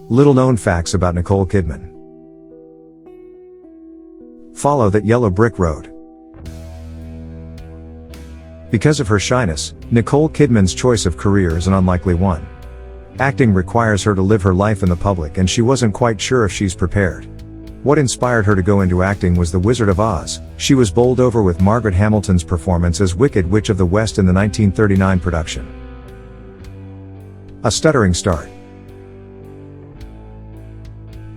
Little known facts about Nicole Kidman. Follow that yellow brick road. Because of her shyness, Nicole Kidman's choice of career is an unlikely one. Acting requires her to live her life in the public, and she wasn't quite sure if she's prepared. What inspired her to go into acting was The Wizard of Oz. She was bowled over with Margaret Hamilton's performance as Wicked Witch of the West in the 1939 production. A stuttering start.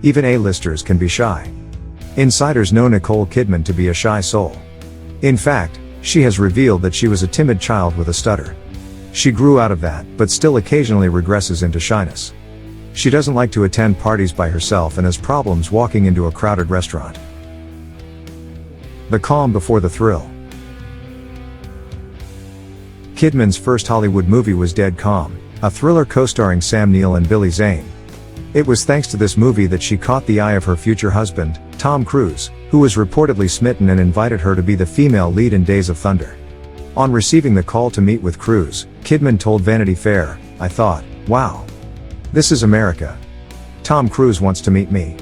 Even A-listers can be shy. Insiders know Nicole Kidman to be a shy soul. In fact, she has revealed that she was a timid child with a stutter. She grew out of that, but still occasionally regresses into shyness. She doesn't like to attend parties by herself and has problems walking into a crowded restaurant. The calm before the thrill. Kidman's first Hollywood movie was Dead Calm, a thriller co-starring Sam Neill and Billy Zane. It was thanks to this movie that she caught the eye of her future husband, Tom Cruise, who was reportedly smitten and invited her to be the female lead in Days of Thunder. On receiving the call to meet with Cruise, Kidman told Vanity Fair, "I thought, wow. This is America. Tom Cruise wants to meet me.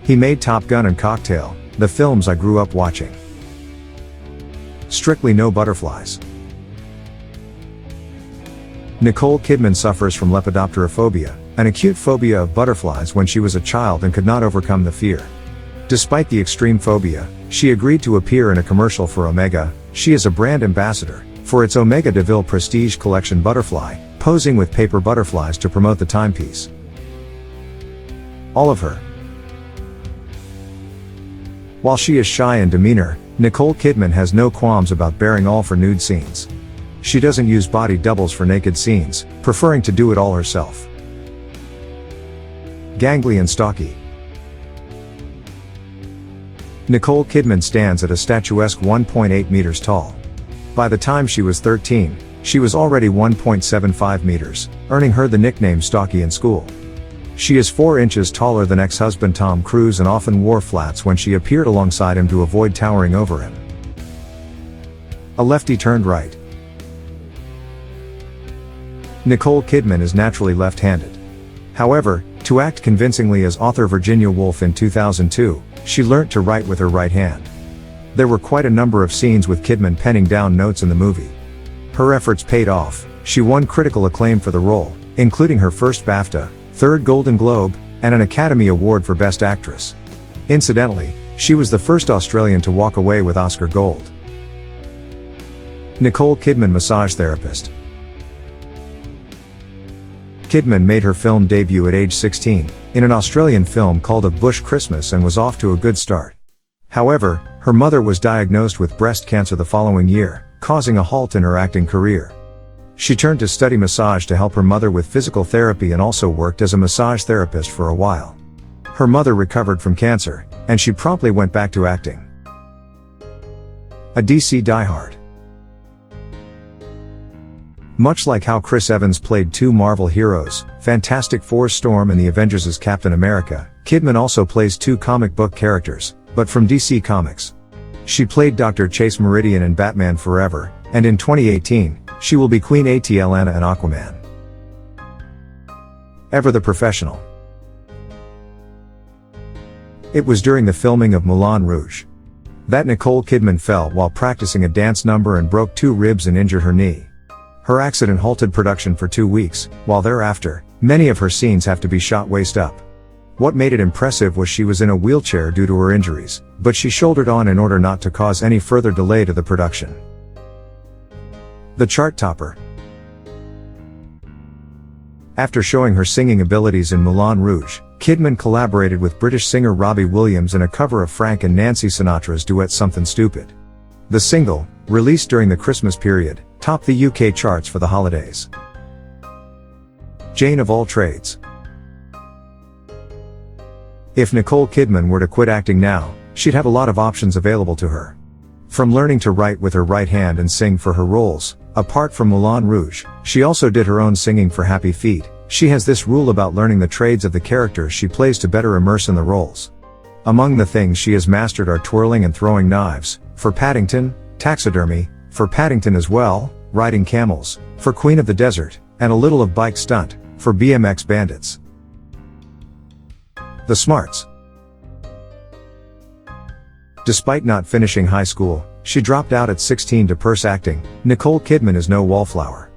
He made Top Gun and Cocktail, the films I grew up watching." Strictly no butterflies. Nicole Kidman suffers from lepidopterophobia, an acute phobia of butterflies when she was a child and could not overcome the fear. Despite the extreme phobia, she agreed to appear in a commercial for Omega. She is a brand ambassador for its Omega DeVille Prestige Collection butterfly, posing with paper butterflies to promote the timepiece. All of her. While she is shy in demeanor, Nicole Kidman has no qualms about bearing all for nude scenes. She doesn't use body doubles for naked scenes, preferring to do it all herself. Gangly and stocky. Nicole Kidman stands at a statuesque 1.8 meters tall. By the time she was 13, she was already 1.75 meters, earning her the nickname Stocky in school. She is 4 inches taller than ex-husband Tom Cruise and often wore flats when she appeared alongside him to avoid towering over him. A lefty turned right. Nicole Kidman is naturally left-handed. However, to act convincingly as author Virginia Woolf in 2002, she learnt to write with her right hand. There were quite a number of scenes with Kidman penning down notes in the movie. Her efforts paid off. She won critical acclaim for the role, including her first BAFTA, 3rd Golden Globe, and an Academy Award for Best Actress. Incidentally, she was the first Australian to walk away with Oscar Gold. Nicole Kidman massage therapist. Kidman made her film debut at age 16, in an Australian film called A Bush Christmas, and was off to a good start. However, her mother was diagnosed with breast cancer the following year, causing a halt in her acting career. She turned to study massage to help her mother with physical therapy and also worked as a massage therapist for a while. Her mother recovered from cancer, and she promptly went back to acting. A DC diehard. Much like how Chris Evans played 2 Marvel heroes, Fantastic Four's Storm and the Avengers' Captain America, Kidman also plays 2 comic book characters, but from DC Comics. She played Dr. Chase Meridian in Batman Forever, and in 2018, she will be Queen Atlanna in Aquaman. Ever the professional. It was during the filming of Moulin Rouge that Nicole Kidman fell while practicing a dance number and broke 2 ribs and injured her knee. Her accident halted production for 2 weeks, while thereafter, many of her scenes have to be shot waist up. What made it impressive was she was in a wheelchair due to her injuries, but she shouldered on in order not to cause any further delay to the production. The chart topper. After showing her singing abilities in Moulin Rouge, Kidman collaborated with British singer Robbie Williams in a cover of Frank and Nancy Sinatra's duet Something Stupid. The single, released during the Christmas period, topped the UK charts for the holidays. Jane of all trades. If Nicole Kidman were to quit acting now, she'd have a lot of options available to her. From learning to write with her right hand and sing for her roles, apart from Moulin Rouge, she also did her own singing for Happy Feet. She has this rule about learning the trades of the characters she plays to better immerse in the roles. Among the things she has mastered are twirling and throwing knives, for Paddington, taxidermy, for Paddington as well, riding camels, for Queen of the Desert, and a little of bike stunt, for BMX Bandits. The smarts. Despite not finishing high school, she dropped out at 16 to pursue acting. Nicole Kidman is no wallflower.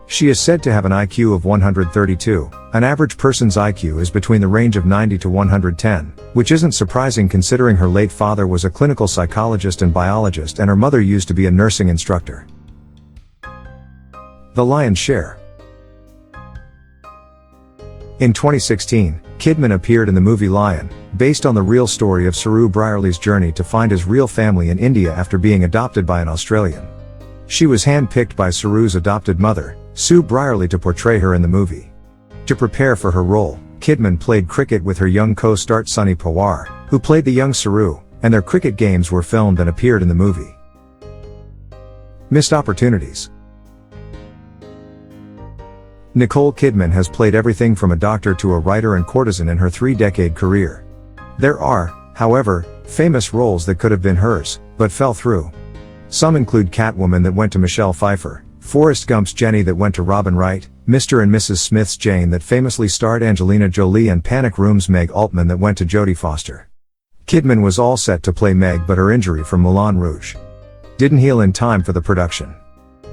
She is said to have an IQ of 132. An average person's IQ is between the range of 90 to 110, which isn't surprising considering her late father was a clinical psychologist and biologist and her mother used to be a nursing instructor. The Lion's Share. In 2016, Kidman appeared in the movie Lion, based on the real story of Saru Brierley's journey to find his real family in India after being adopted by an Australian. She was hand-picked by Saru's adopted mother, Sue Brierley, to portray her in the movie. To prepare for her role, Kidman played cricket with her young co-star Sunny Pawar, who played the young Saru, and their cricket games were filmed and appeared in the movie. Missed opportunities. Nicole Kidman has played everything from a doctor to a writer and courtesan in her 3-decade career. There are, however, famous roles that could have been hers, but fell through. Some include Catwoman that went to Michelle Pfeiffer, Forrest Gump's Jenny that went to Robin Wright, Mr. and Mrs. Smith's Jane that famously starred Angelina Jolie, and Panic Room's Meg Altman that went to Jodie Foster. Kidman was all set to play Meg, but her injury from Moulin Rouge didn't heal in time for the production.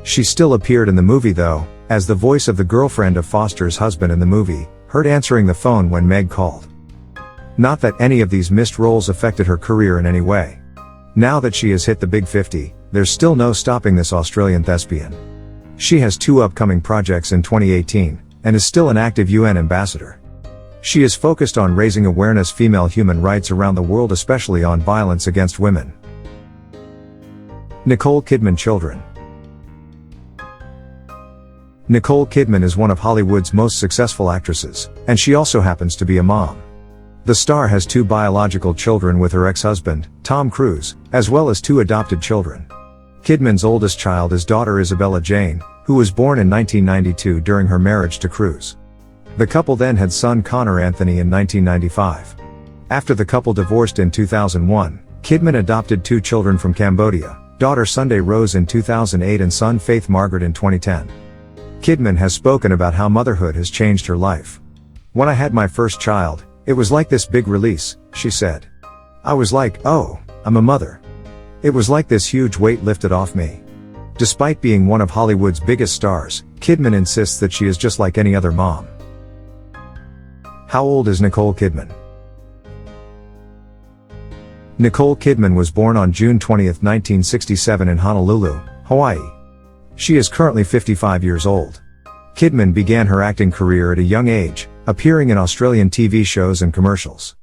She still appeared in the movie though, as the voice of the girlfriend of Foster's husband in the movie, heard answering the phone when Meg called. Not that any of these missed roles affected her career in any way. Now that she has hit the big 50, there's still no stopping this Australian thespian. She has 2 upcoming projects in 2018, and is still an active UN ambassador. She is focused on raising awareness female human rights around the world, especially on violence against women. Nicole Kidman children. Nicole Kidman is one of Hollywood's most successful actresses, and she also happens to be a mom. The star has 2 biological children with her ex-husband, Tom Cruise, as well as 2 adopted children. Kidman's oldest child is daughter Isabella Jane, who was born in 1992 during her marriage to Cruise. The couple then had son Connor Anthony in 1995. After the couple divorced in 2001, Kidman adopted 2 children from Cambodia, daughter Sunday Rose in 2008 and son Faith Margaret in 2010. Kidman has spoken about how motherhood has changed her life. "When I had my first child, it was like this big release," she said. "I was like, oh, I'm a mother. It was like this huge weight lifted off me." Despite being one of Hollywood's biggest stars, Kidman insists that she is just like any other mom. How old is Nicole Kidman? Nicole Kidman was born on June 20, 1967 in Honolulu, Hawaii. She is currently 55 years old. Kidman began her acting career at a young age, appearing in Australian TV shows and commercials.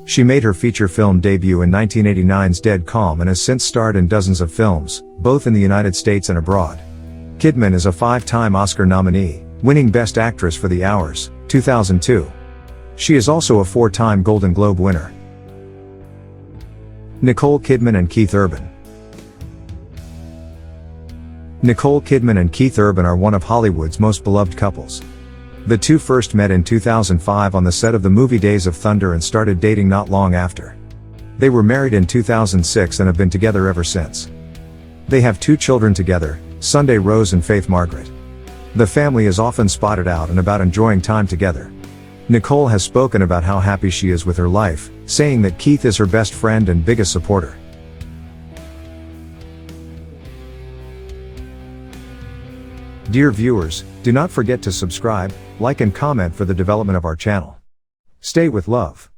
She made her feature film debut in 1989's Dead Calm and has since starred in dozens of films, both in the United States and abroad. Kidman is a 5-time Oscar nominee, winning Best Actress for The Hours, 2002. She is also a 4-time Golden Globe winner. Nicole Kidman and Keith Urban. Nicole Kidman and Keith Urban are one of Hollywood's most beloved couples. The 2 first met in 2005 on the set of the movie Days of Thunder and started dating not long after. They were married in 2006 and have been together ever since. They have 2 children together, Sunday Rose and Faith Margaret. The family is often spotted out and about enjoying time together. Nicole has spoken about how happy she is with her life, saying that Keith is her best friend and biggest supporter. Dear viewers, do not forget to subscribe, like and comment for the development of our channel. Stay with love.